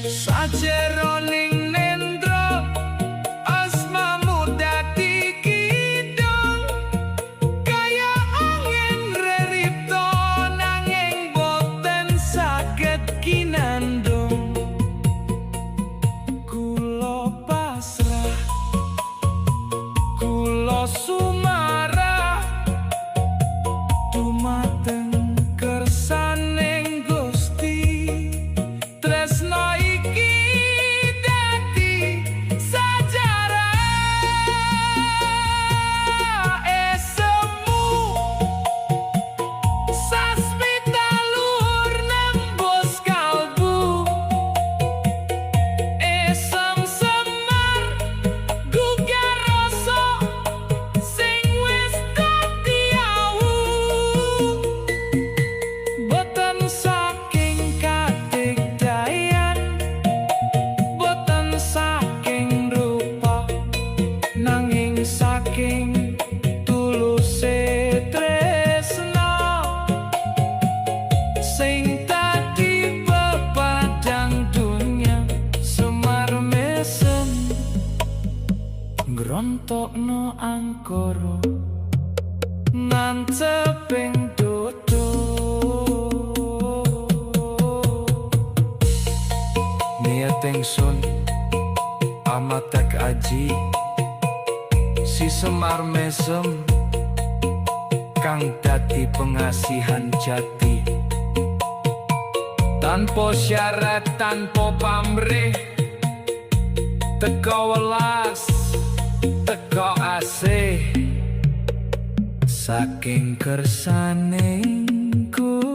Sajeroning nendra asmamu dadi kidung, kaya angin reripto nanging boten saged kinandung. Kula pasrah, kula sumarah dumateng kersaning Gusti. Tresno iki dadi sajarah esemu, sasmita luhur nembus kalbu. Esem semar gugah rasa sing wis dadi awu, boten saking kadigdayan, boten saking rupa, nanging saking tuluse tresna sing dadi pepadang dunya. Semar mesem ngrontokno angkara nanceping dodo. Niat ingsun amatek aji, si Semar mesem kang dadi pengasihan jati. Tanpa syarat, tanpa pamrih, teka welas, teka asih, saking kersaning Gusti.